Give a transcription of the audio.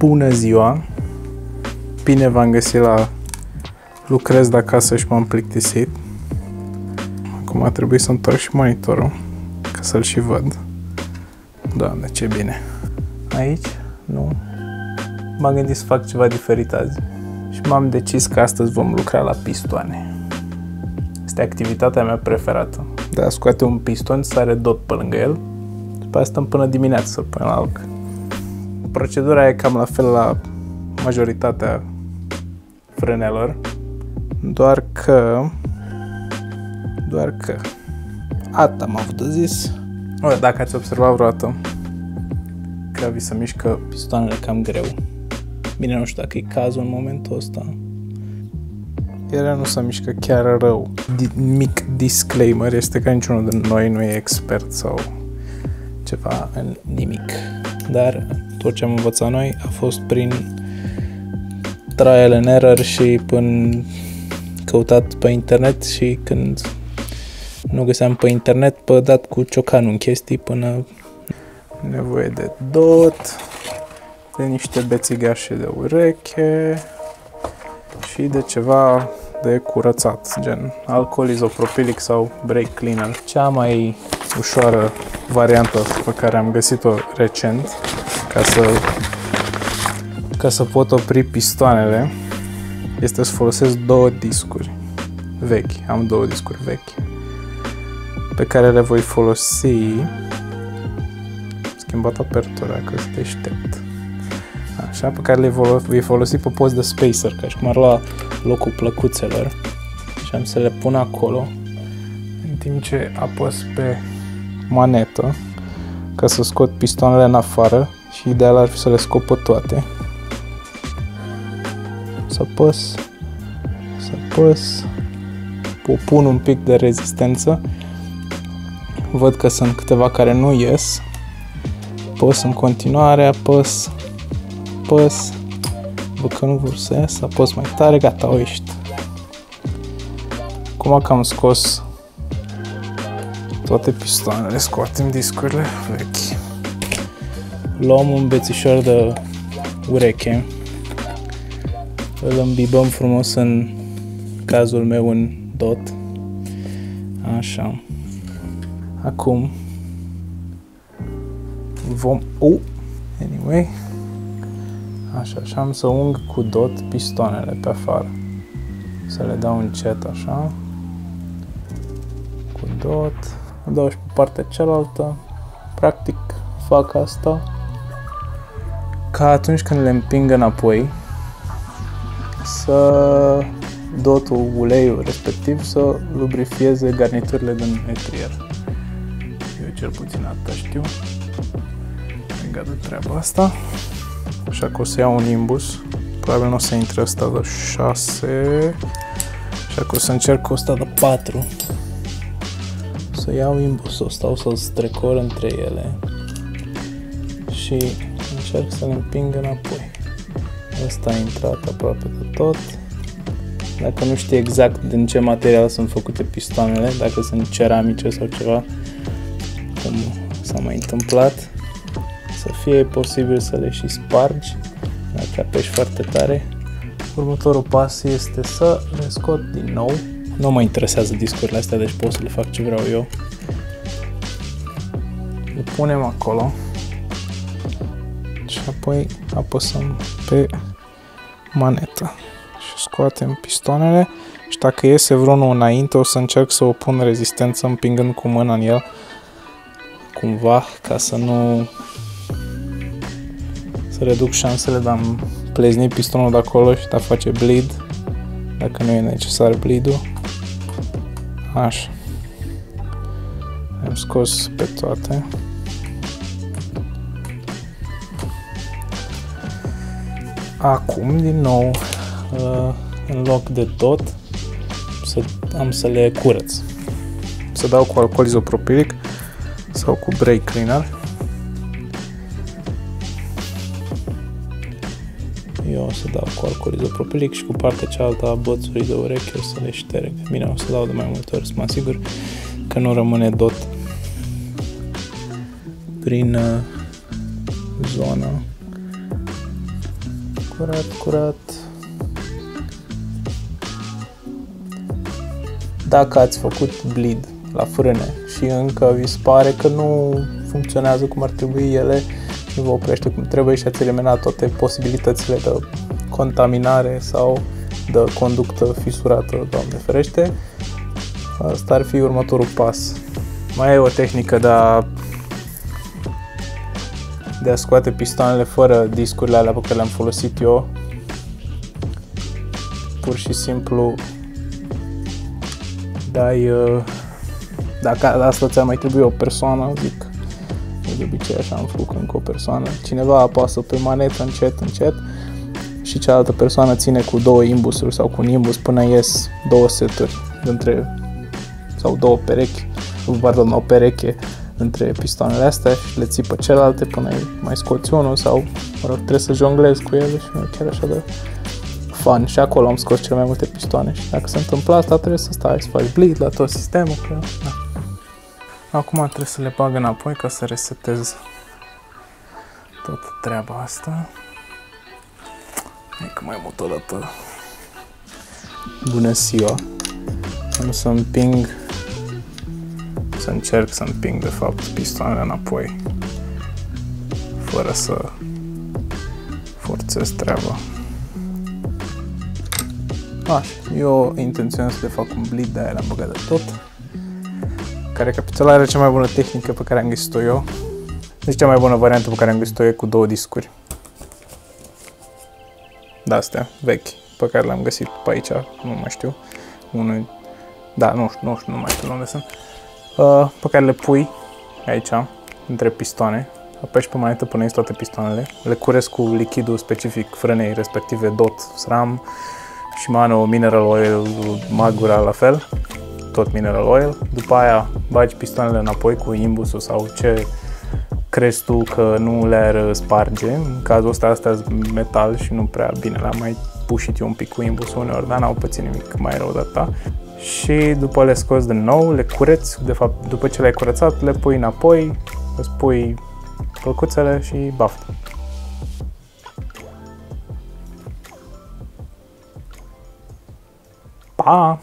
Bună ziua! Bine v-am găsit la lucrez de acasă și m-am plictisit. Acum a trebuit să întorc și monitorul ca să-l și văd. Doamne, ce bine! Aici, nu, m-am gândit să fac ceva diferit azi și m-am decis că astăzi vom lucra la pistoane. Este activitatea mea preferată. De a scoate un piston, sare dot pe lângă el și pe asta până dimineața să-l pun la loc. Procedura e cam la fel la majoritatea frânelor, doar că asta am avut de zis. Dacă ați observat vreodată că vi se mișcă pistoanele cam greu. Bine, nu știu dacă e cazul în momentul ăsta. Ele nu se mișcă chiar rău. Mic disclaimer este că niciunul din noi nu e expert sau ceva în nimic. Dar tot ce am învățat noi a fost prin trial and error și până căutat pe internet și când nu găseam pe internet, pe dat cu ciocanul în chestii până nevoie de dot, de niște bețigașe de ureche și de ceva de curățat, gen alcool izopropilic sau brake cleaner. Cea mai ușoară variantă pe care am găsit-o recent ca să pot opri pistoanele este să folosesc două discuri vechi. Am două discuri vechi pe care le voi folosi. Schimbat apertura, că sunt deștept. Așa, pe care le voi folosi pe post de spacer, ca și cum ar lua locul plăcuțelor. Și am să le pun acolo în timp ce apăs pe manetă ca să scot pistoanele în afară și ideal ar fi să le scot pe toate. Să apăs, pun un pic de rezistență, văd că sunt câteva care nu ies, apăs în continuare, apăs, văd că nu vor să ies, apăs mai tare, gata, au ieșit. Acum că am scos toate pistoanele, scoatem discurile vechi. Luăm un bețișor de ureche, îl îmbibăm frumos, în cazul meu în dot. Așa. Acum anyway. Așa, am să ung cu dot pistoanele pe afară. Să le dau încet așa. Cu dot. Îl dau și pe partea cealaltă. Practic fac asta ca atunci când le împing înapoi să dotul, uleiul respectiv să lubrifieze garniturile din etrier. Eu cel puțin atâta știu. Legat de treaba asta. Așa că o să iau un Nimbus. Probabil nu o să intre ăsta de 6. Așa că o să încerc ăsta de 4. O să iau Nimbusul ăsta, o să-l strecor între ele și încerc să-l împing înapoi. Ăsta a intrat aproape de tot. Dacă nu știi exact din ce material sunt făcute pistoanele, dacă sunt ceramice sau ceva, cum s-a mai întâmplat, să fie posibil să le și spargi dacă apeși foarte tare. Următorul pas este să le scot din nou. Nu mă interesează discurile astea, deci pot să le fac ce vreau eu. Le punem acolo și apoi apăsăm pe manetă și scoatem pistoanele și dacă iese vreunul înainte o să încerc să opun rezistență împingând cu mâna în el cumva, ca să nu reduc șansele de a-mi plezni pistonul de acolo și de a face bleed dacă nu e necesar bleed-ul. Așa, am scos pe toate. Acum, din nou, în loc de dot, am să le curăț. Să dau cu alcool izopropilic sau cu brake cleaner. Eu o să dau cu alcool izopropilic și cu partea cealaltă a bățului de ureche o să le șterg. Bine, o să dau de mai multe ori să mă asigur că nu rămâne dot prin zona Curat. Dacă ați făcut bleed la frâne și încă vi se pare că nu funcționează cum ar trebui ele și nu vă oprește cum trebuie și ați eliminat toate posibilitățile de contaminare sau de conductă fisurată, Doamne ferește, asta ar fi următorul pas. Mai e o tehnică de a scoate pistoanele fără discurile alea pe care le-am folosit eu. Pur și simplu dacă asta ți-ar mai trebui o persoană, zic, de obicei așa am făcut încă o persoană, cineva apasă pe manetă încet și cealaltă persoană ține cu două imbusuri sau cu un imbus până ies două seturi sau două perechi, o pereche între pistoanele astea și le ții pe celelalte până mai scoți unul sau, mă rog, trebuie să jonglezi cu ele și nu e chiar așa de fun. Și acolo am scos cele mai multe pistoane și dacă se întâmplă asta trebuie să stai să faci bleed la tot sistemul. Că, da. Acum trebuie să le bag înapoi ca să resetez toată treaba asta. Hai că mai mult o dată. Bună ziua! Am să încerc să împing de fapt pistoanele înapoi fără să forțez treaba. Eu intenționez să le fac un bleed, de-aia l-am băgat de tot. Ca recapitulare, cea mai bună tehnică pe care am găsit-o eu, deci cea mai bună variantă pe care am găsit-o e cu două discuri. De-astea, vechi, pe care le-am găsit pe aici, nu mai știu. Nu mai știu unde sunt. Pe care le pui aici, între pistoane, apeși pe manetă până ies toate pistoanele, le curezi cu lichidul specific frânei respective DOT, SRAM, Shimano Mineral Oil, Magura la fel, tot Mineral Oil. După aia bagi pistoanele înapoi cu imbusul sau ce crezi tu că nu le-ar sparge. În cazul ăsta, astea sunt metal și nu prea bine, le-am mai pușit eu un pic cu imbusul uneori, dar n-au pățit nimic mai rău de atâta. Și după le scoți din nou, le cureți, de fapt după ce le-ai curățat, le pui înapoi, îți pui călcuțele și baftă. Pa!